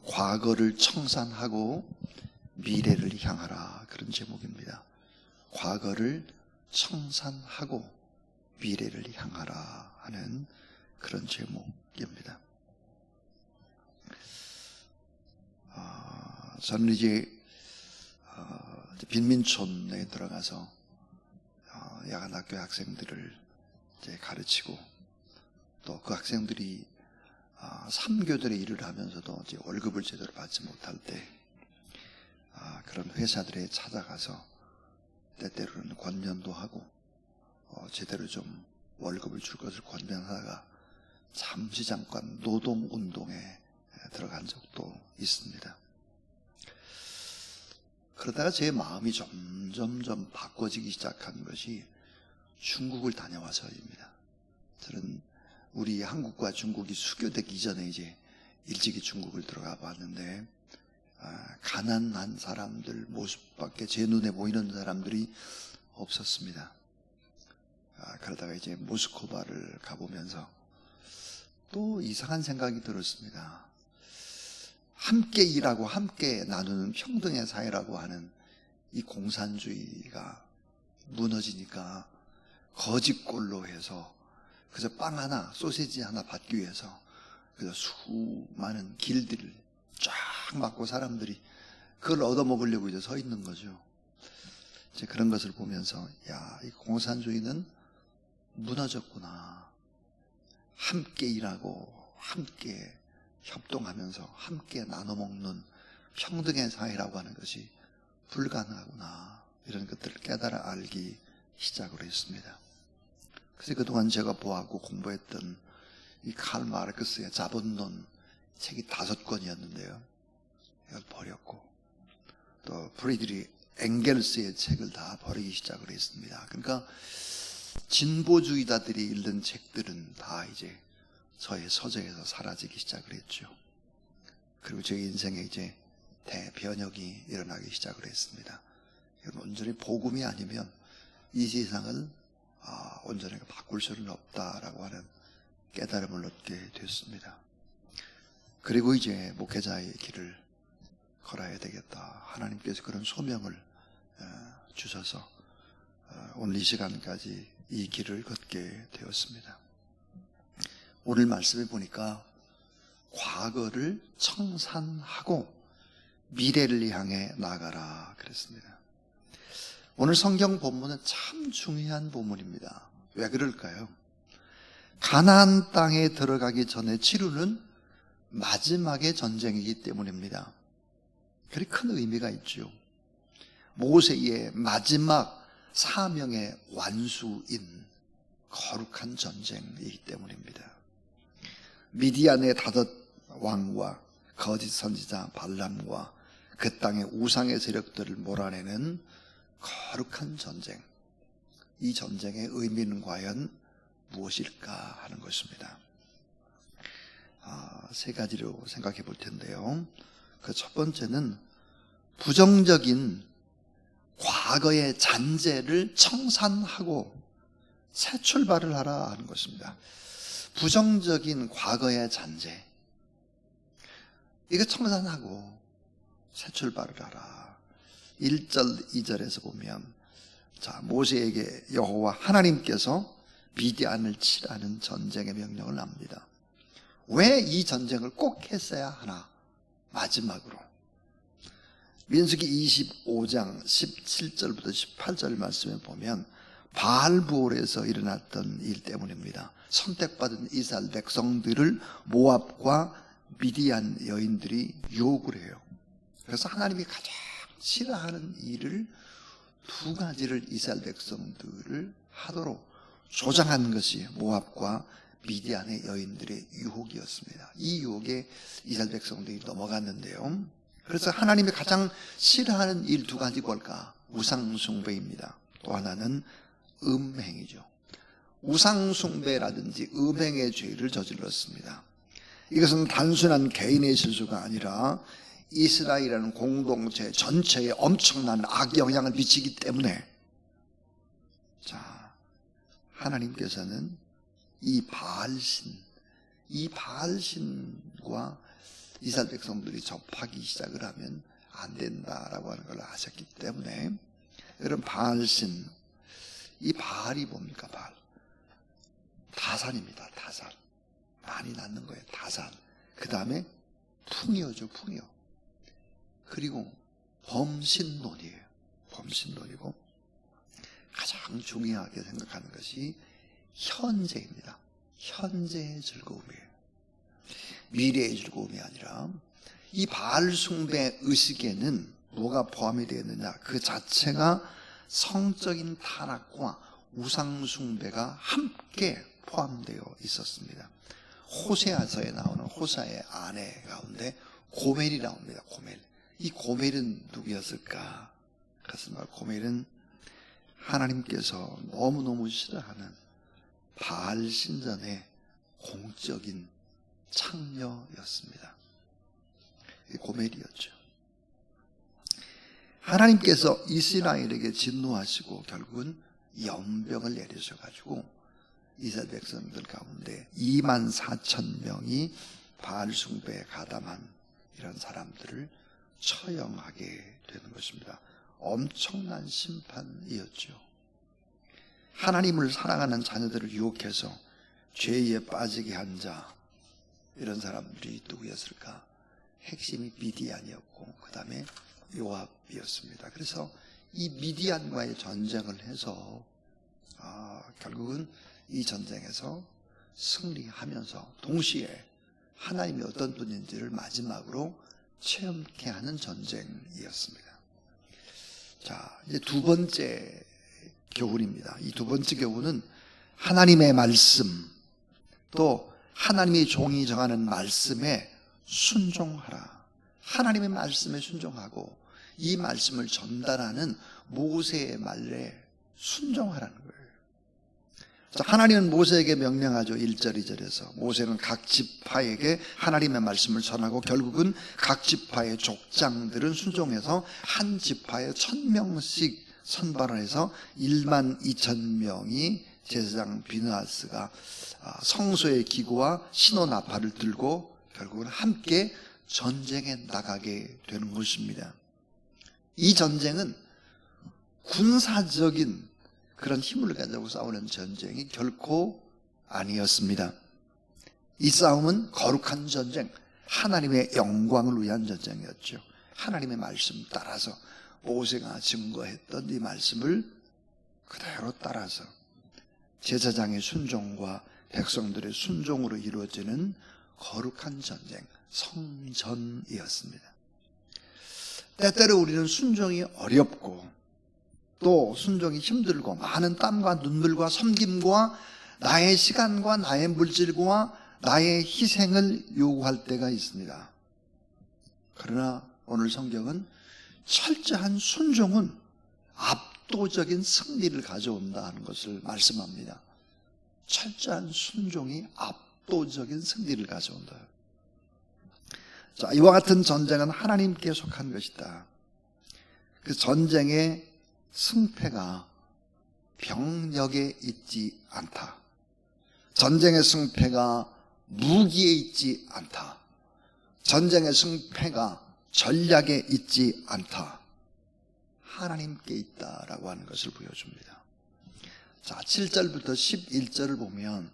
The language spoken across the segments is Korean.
과거를 청산하고 미래를 향하라, 그런 제목입니다. 과거를 청산하고 미래를 향하라 하는 그런 제목입니다. 저는 이제 빈민촌에 들어가서 야간학교 학생들을 이제 가르치고, 또 그 학생들이 3교대의 일을 하면서도 이제 월급을 제대로 받지 못할 때 그런 회사들에 찾아가서 때때로는 권면도 하고 제대로 좀 월급을 줄 것을 권면하다가 잠시 잠깐 노동운동에 들어간 적도 있습니다. 그러다가 제 마음이 점점 바꿔지기 시작한 것이 중국을 다녀와서입니다. 저는 우리 한국과 중국이 수교되기 이전에 이제 일찍이 중국을 들어가 봤는데, 가난한 사람들 모습밖에 제 눈에 보이는 사람들이 없었습니다. 그러다가 이제 모스크바를 가보면서 또 이상한 생각이 들었습니다. 함께 일하고 함께 나누는 평등의 사회라고 하는 이 공산주의가 무너지니까 거짓골로 해서 그저 빵 하나, 소시지 하나 받기 위해서 그저 수많은 길들을 쫙 막고 사람들이 그걸 얻어먹으려고 이제 서 있는 거죠. 이제 그런 것을 보면서, 야, 이 공산주의는 무너졌구나. 함께 일하고 함께 협동하면서 함께 나눠먹는 평등의 사회라고 하는 것이 불가능하구나, 이런 것들을 깨달아 알기 시작을 했습니다. 그래서 그동안 제가 보았고 공부했던 이 칼 마르크스의 자본론 책이 5권이었는데요, 이걸 버렸고, 또 프리드리히 엥겔스의 책을 다 버리기 시작을 했습니다. 그러니까 진보주의자들이 읽는 책들은 다 이제 저의 서재에서 사라지기 시작을 했죠. 그리고 제 인생에 이제 대변혁이 일어나기 시작을 했습니다. 온전히 복음이 아니면 이 세상을 온전히 바꿀 수는 없다라고 하는 깨달음을 얻게 됐습니다. 그리고 이제 목회자의 길을 걸어야 되겠다, 하나님께서 그런 소명을 주셔서 오늘 이 시간까지 이 길을 걷게 되었습니다. 오늘 말씀에 보니까 과거를 청산하고 미래를 향해 나가라 그랬습니다. 오늘 성경 본문은 참 중요한 본문입니다. 왜 그럴까요? 가나안 땅에 들어가기 전에 치르는 마지막의 전쟁이기 때문입니다. 그리 큰 의미가 있죠. 모세의 마지막 사명의 완수인 거룩한 전쟁이기 때문입니다. 미디안의 다덧 왕과 거짓 선지자 발람과 그 땅의 우상의 세력들을 몰아내는 거룩한 전쟁, 이 전쟁의 의미는 과연 무엇일까 하는 것입니다. 3가지로 생각해 볼 텐데요. 그 첫 번째는 부정적인 과거의 잔재를 청산하고 새 출발을 하라 하는 것입니다. 부정적인 과거의 잔재, 이거 청산하고 새 출발을 하라. 1절 2절에서 보면, 자, 모세에게 여호와 하나님께서 미디안을 치라는 전쟁의 명령을 합니다. 왜 이 전쟁을 꼭 했어야 하나? 마지막으로 민수기 25장 17절부터 18절 말씀에 보면 바알부올에서 일어났던 일 때문입니다. 선택받은 이스라엘 백성들을 모압과 미디안 여인들이 유혹을 해요. 그래서 하나님이 가장 싫어하는 일을 2가지를 이스라엘 백성들을 하도록 조장한 것이 모압과 미디안의 여인들의 유혹이었습니다. 이 유혹에 이스라엘 백성들이 넘어갔는데요, 그래서 하나님이 가장 싫어하는 일 2가지 뭘까? 우상숭배입니다. 또 하나는 음행이죠. 우상숭배라든지 음행의 죄를 저질렀습니다. 이것은 단순한 개인의 실수가 아니라 이스라엘이라는 공동체 전체에 엄청난 악영향을 미치기 때문에, 자, 하나님께서는 이 바알신과 이스라엘 백성들이 접하기 시작을 하면 안 된다라고 하는 걸 아셨기 때문에, 여러분, 바알신, 이 바알이 뭡니까? 바알, 다산입니다. 다산, 많이 낳는 거예요. 다산. 그 다음에 풍요죠. 풍요. 그리고 범신론이에요. 범신론이고, 가장 중요하게 생각하는 것이 현재입니다. 현재의 즐거움이에요. 미래의 즐거움이 아니라, 이 바알 숭배 의식에는 뭐가 포함이 되어 있느냐, 그 자체가 성적인 타락과 우상 숭배가 함께 포함되어 있었습니다. 호세아서에 나오는 호사의 아내 가운데 고멜이 나옵니다. 고멜. 이 고멜은 누구였을까? 그것은 바로 고멜은 하나님께서 너무너무 싫어하는 바알 신전의 공적인 창녀였습니다. 고멜이었죠. 하나님께서 이스라엘에게 진노하시고 결국은 연병을 내리셔가지고 이스라엘 백성들 가운데 24,000명이 바알 숭배에 가담한 이런 사람들을 처형하게 되는 것입니다. 엄청난 심판이었죠. 하나님을 사랑하는 자녀들을 유혹해서 죄에 빠지게 한 자, 이런 사람들이 누구였을까? 핵심이 미디안이었고, 그 다음에 요압이었습니다. 그래서 이 미디안과의 전쟁을 해서 결국은 이 전쟁에서 승리하면서 동시에 하나님이 어떤 분인지를 마지막으로 체험케 하는 전쟁이었습니다. 자, 이제 두 번째 교훈입니다. 이 두 번째 교훈은 하나님의 말씀, 또 하나님의 종이 정하는 말씀에 순종하라. 하나님의 말씀에 순종하고 이 말씀을 전달하는 모세의 말에 순종하라는 거예요. 자, 하나님은 모세에게 명령하죠. 1절 2절에서 모세는 각 지파에게 하나님의 말씀을 전하고 결국은 각 지파의 족장들은 순종해서 한 지파에 1,000명씩 선발을 해서 12,000명이 제사장 비느하스가 성소의 기구와 신호나팔을 들고 결국은 함께 전쟁에 나가게 되는 것입니다. 이 전쟁은 군사적인 그런 힘을 가지고 싸우는 전쟁이 결코 아니었습니다. 이 싸움은 거룩한 전쟁, 하나님의 영광을 위한 전쟁이었죠. 하나님의 말씀 따라서 모세가 증거했던 이 말씀을 그대로 따라서 제사장의 순종과 백성들의 순종으로 이루어지는 거룩한 전쟁, 성전이었습니다. 때때로 우리는 순종이 어렵고 또 순종이 힘들고 많은 땀과 눈물과 섬김과 나의 시간과 나의 물질과 나의 희생을 요구할 때가 있습니다. 그러나 오늘 성경은 철저한 순종은 압도적인 승리를 가져온다 하는 것을 말씀합니다. 철저한 순종이 압도적인 승리를 가져온다. 자, 이와 같은 전쟁은 하나님께 속한 것이다. 그 전쟁의 승패가 병력에 있지 않다. 전쟁의 승패가 무기에 있지 않다. 전쟁의 승패가 전략에 있지 않다. 하나님께 있다라고 하는 것을 보여줍니다. 자, 7절부터 11절을 보면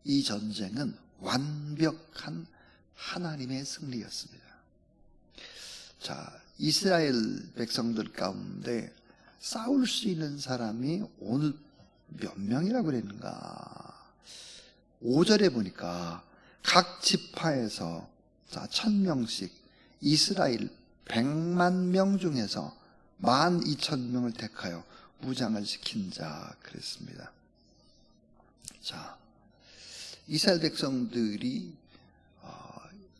이 전쟁은 완벽한 하나님의 승리였습니다. 자, 이스라엘 백성들 가운데 싸울 수 있는 사람이 오늘 몇 명이라고 그랬는가? 5절에 보니까 각 지파에서 1,000명씩 이스라엘 100만 명 중에서 12,000명을 택하여 무장을 시킨 자 그랬습니다. 자, 이스라엘 백성들이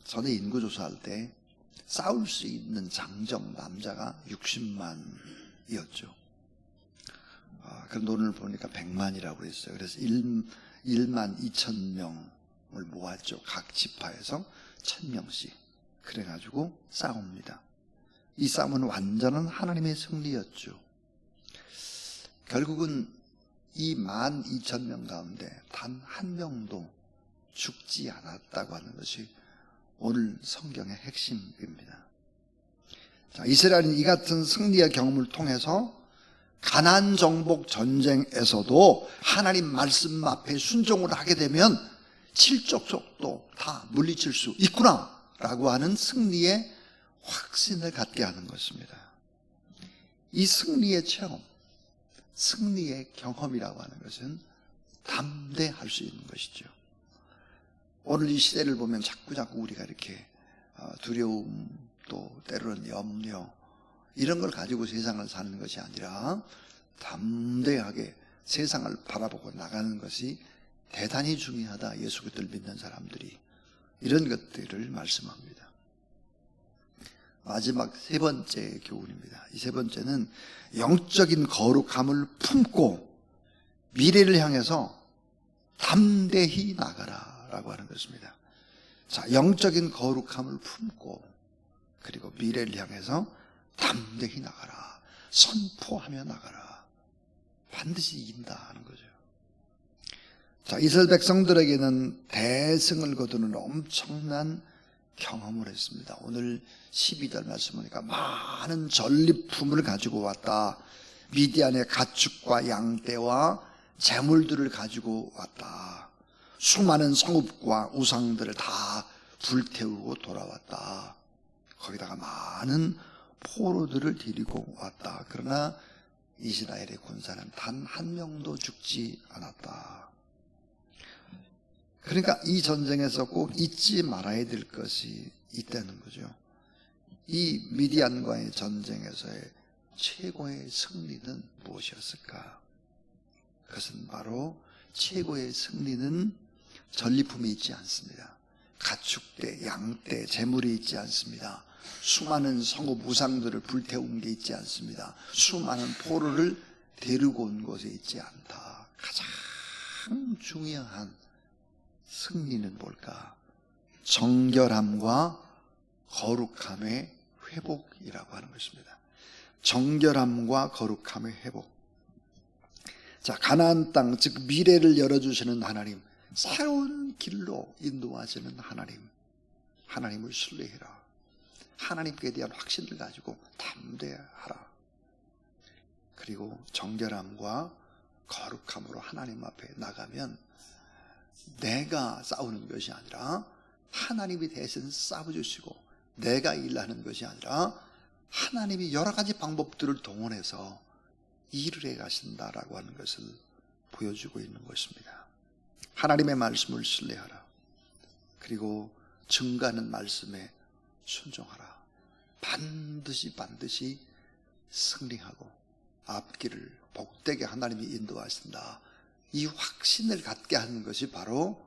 전에 인구조사할 때 싸울 수 있는 장정 남자가 60만이었죠. 그런 논을 보니까 100만이라고 했어요. 그래서 12,000명을 모았죠. 각 지파에서 1,000명씩. 그래가지고 싸웁니다. 이 싸움은 완전한 하나님의 승리였죠. 결국은 이 12,000명 가운데 단 한 명도 죽지 않았다고 하는 것이 오늘 성경의 핵심입니다. 자, 이스라엘은 이 같은 승리의 경험을 통해서 가나안 정복 전쟁에서도 하나님 말씀 앞에 순종을 하게 되면 칠족족도 다 물리칠 수 있구나라고 하는 승리의 확신을 갖게 하는 것입니다. 이 승리의 체험, 승리의 경험이라고 하는 것은 담대할 수 있는 것이죠. 오늘 이 시대를 보면 자꾸 우리가 이렇게 두려움, 또 때로는 염려, 이런 걸 가지고 세상을 사는 것이 아니라 담대하게 세상을 바라보고 나가는 것이 대단히 중요하다. 예수 그리스도를 믿는 사람들이 이런 것들을 말씀합니다. 마지막 세 번째 교훈입니다. 이 세 번째는 영적인 거룩함을 품고 미래를 향해서 담대히 나가라 라고 하는 것입니다. 자, 영적인 거룩함을 품고 그리고 미래를 향해서 담대히 나가라, 선포하며 나가라. 반드시 이긴다 하는 거죠. 자, 이스라엘 백성들에게는 대승을 거두는 엄청난 경험을 했습니다. 오늘 12절 말씀 보니까 많은 전리품을 가지고 왔다. 미디안의 가축과 양떼와 재물들을 가지고 왔다. 수많은 성읍과 우상들을 다 불태우고 돌아왔다. 거기다가 많은 포로들을 데리고 왔다. 그러나 이스라엘의 군사는 단 한 명도 죽지 않았다. 그러니까 이 전쟁에서 꼭 잊지 말아야 될 것이 있다는 거죠. 이 미디안과의 전쟁에서의 최고의 승리는 무엇이었을까? 그것은 바로 최고의 승리는 전리품이 있지 않습니다. 가축대, 양떼, 재물이 있지 않습니다. 수많은 성읍 우상들을 불태운 게 있지 않습니다. 수많은 포로를 데리고 온 것에 있지 않다. 가장 중요한 승리는 뭘까? 정결함과 거룩함의 회복이라고 하는 것입니다. 정결함과 거룩함의 회복. 자, 가나안 땅, 즉 미래를 열어주시는 하나님, 새로운 길로 인도하시는 하나님, 하나님을 신뢰해라. 하나님께 대한 확신을 가지고 담대하라. 그리고 정결함과 거룩함으로 하나님 앞에 나가면 내가 싸우는 것이 아니라 하나님이 대신 싸워주시고, 내가 일하는 것이 아니라 하나님이 여러 가지 방법들을 동원해서 일을 해 가신다라고 하는 것을 보여주고 있는 것입니다. 하나님의 말씀을 신뢰하라. 그리고 증가하는 말씀에 순종하라. 반드시 승리하고 앞길을 복되게 하나님이 인도하신다. 이 확신을 갖게 하는 것이 바로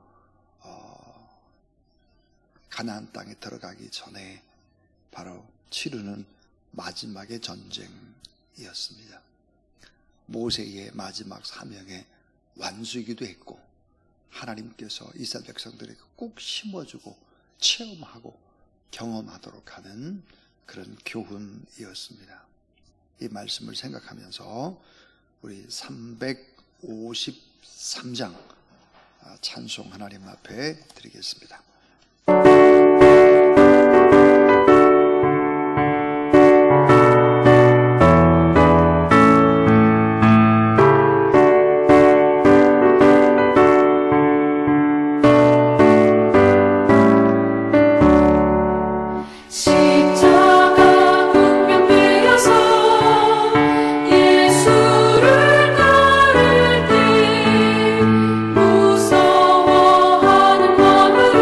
가나안 땅에 들어가기 전에 바로 치르는 마지막의 전쟁이었습니다. 모세의 마지막 사명의 완수이기도 했고, 하나님께서 이스라엘 백성들에게 꼭 심어주고 체험하고 경험하도록 하는 그런 교훈이었습니다. 이 말씀을 생각하면서 우리 353장 찬송 하나님 앞에 드리겠습니다. 무서워하는 마음으로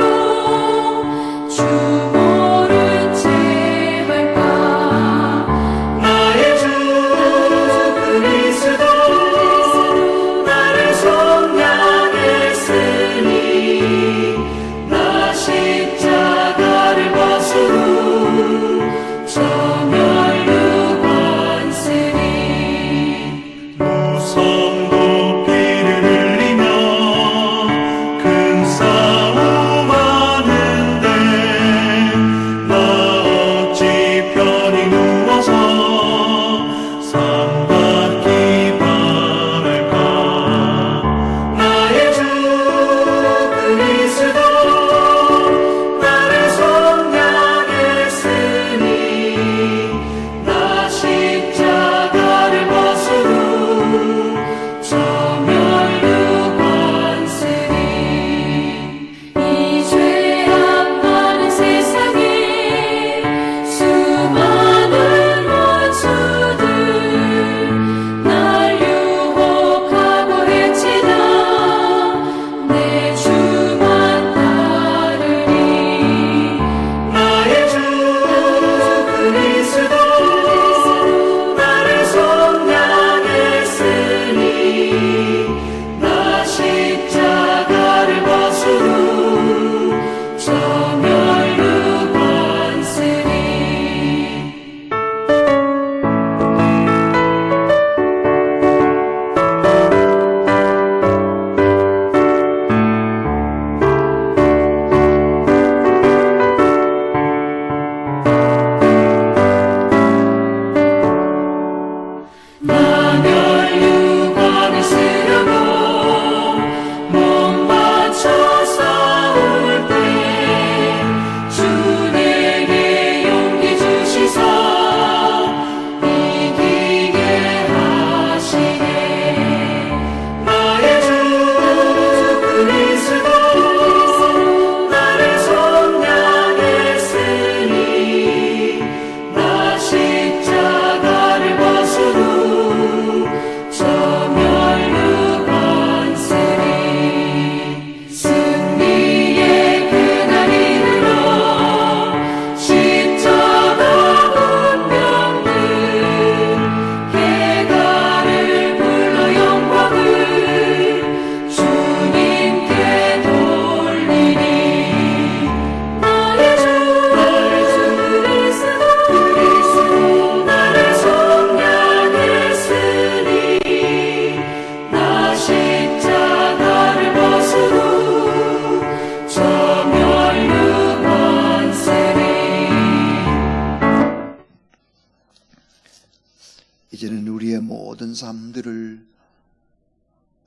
이제는 우리의 모든 삶들을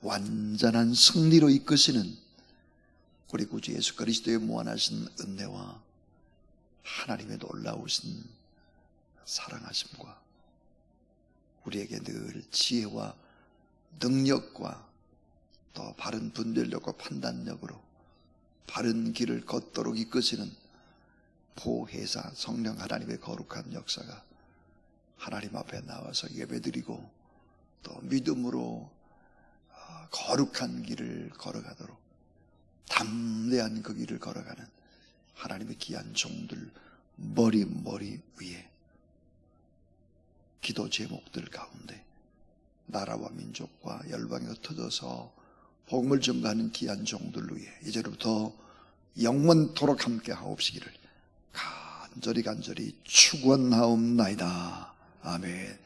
완전한 승리로 이끄시는 우리 구주 예수 그리스도의 무한하신 은혜와 하나님의 놀라우신 사랑하심과 우리에게 늘 지혜와 능력과 또 바른 분별력과 판단력으로 바른 길을 걷도록 이끄시는 보혜사 성령 하나님의 거룩한 역사가 하나님 앞에 나와서 예배드리고 또 믿음으로 거룩한 길을 걸어가도록 담대한 그 길을 걸어가는 하나님의 귀한 종들 머리 위에 기도 제목들 가운데 나라와 민족과 열방에 흩어져서 복음을 전가하는 귀한 종들 위에 이제부터 영원토록 함께 하옵시기를 간절히 축원하옵나이다. 아멘.